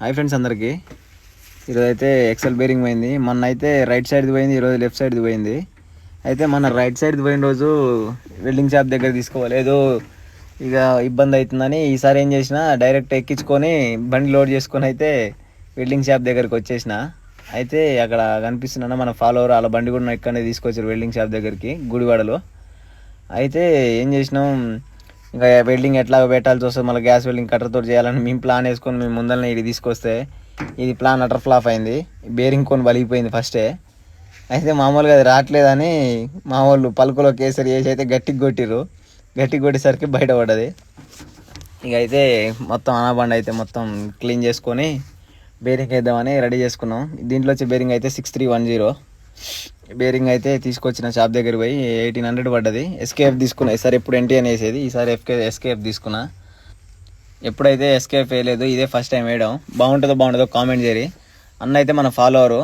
Hi friends అందరికీ. ఈరోజు అయితే ఎక్సెల్ బేరింగ్ పోయింది. మొన్న అయితే రైట్ సైడ్ది పోయింది, ఈరోజు లెఫ్ట్ సైడ్ది పోయింది. అయితే మన రైట్ సైడ్ది పోయిన రోజు వెల్డింగ్ షాప్ దగ్గర తీసుకోలేదు, ఇక ఇబ్బంది అవుతుందని ఈసారి ఏం చేసిన, డైరెక్ట్ ఎక్కించుకొని బండి లోడ్ చేసుకొని అయితే వెల్డింగ్ షాప్ దగ్గరికి వచ్చేసిన. అయితే అక్కడ కనిపిస్తున్నా మన ఫాలోవర్ వాళ్ళ బండి కూడా ఇక్కడనే తీసుకొచ్చారు వెల్డింగ్ షాప్ దగ్గరికి గుడివాడలో. అయితే ఏం చేసినాం, ఇంకా వెల్డింగ్ ఎట్లా పెట్టాల్సి వస్తుంది, మళ్ళీ గ్యాస్ వెల్డింగ్ కట్టర్తో చేయాలని మేము ప్లాన్ వేసుకొని మేము ముందరనే ఇది తీసుకొస్తే ఇది ప్లాన్ అటర్ ఫ్లాప్ అయింది. బేరింగ్ కొని వలిగిపోయింది ఫస్టే. అయితే మామూలుగా అది రావట్లేదని మా వాళ్ళు పలుకులో కేసరి వేసి అయితే గట్టికి కొట్టిర్రు. గట్టికి కొట్టేసరికి బయట పడ్డది. ఇక అయితే మొత్తం బండి అయితే మొత్తం క్లీన్ చేసుకొని బేరింగ్ వేద్దామని రెడీ చేసుకున్నాం. దీంట్లో వచ్చే బేరింగ్ అయితే 6310 బేరింగ్ అయితే తీసుకొచ్చిన షాప్ దగ్గర పోయి 1800 పడ్డది. ఎస్కేఎఫ్ తీసుకున్నా. ఈసారి ఎప్పుడు ఎన్టీఎన్ వేసేది, ఈసారి ఎస్కేఎఫ్ తీసుకున్నా. ఎప్పుడైతే ఎస్కేఎఫ్ వేయలేదు, ఇదే ఫస్ట్ టైం వేయడం. బాగుంటుందో కామెంట్ చేయరి. అన్న అయితే మన ఫాలోవరు,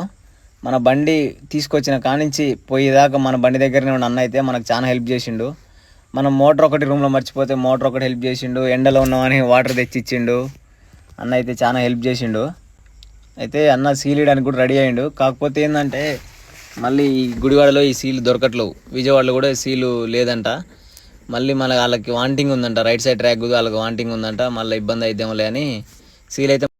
మన బండి తీసుకొచ్చిన కానించి పోయేదాకా మన బండి దగ్గరనే ఉన్న అన్న అయితే మనకు చాలా హెల్ప్ చేసిండు. మనం మోటార్ ఒకటి రూమ్లో మర్చిపోతే మోటార్ ఒకటి హెల్ప్ చేసిండు, ఎండలో ఉన్నామని వాటర్ తెచ్చిచ్చిండు. అన్న అయితే చాలా హెల్ప్ చేసిండు. అయితే అన్న సీల్ వేయడానికి కూడా రెడీ అయ్యిండు. కాకపోతే ఏంటంటే మళ్ళీ ఈ గుడివాడలో ఈ సీలు దొరకట్లేవు, విజయవాడలో కూడా సీలు లేదంట. మళ్ళీ వాళ్ళకి వాంటింగ్ ఉందంట, రైట్ సైడ్ ట్రాక్ వాళ్ళకి వాంటింగ్ ఉందంట, మళ్ళీ ఇబ్బంది అయిద్దాంలే అని సీల్ అయితే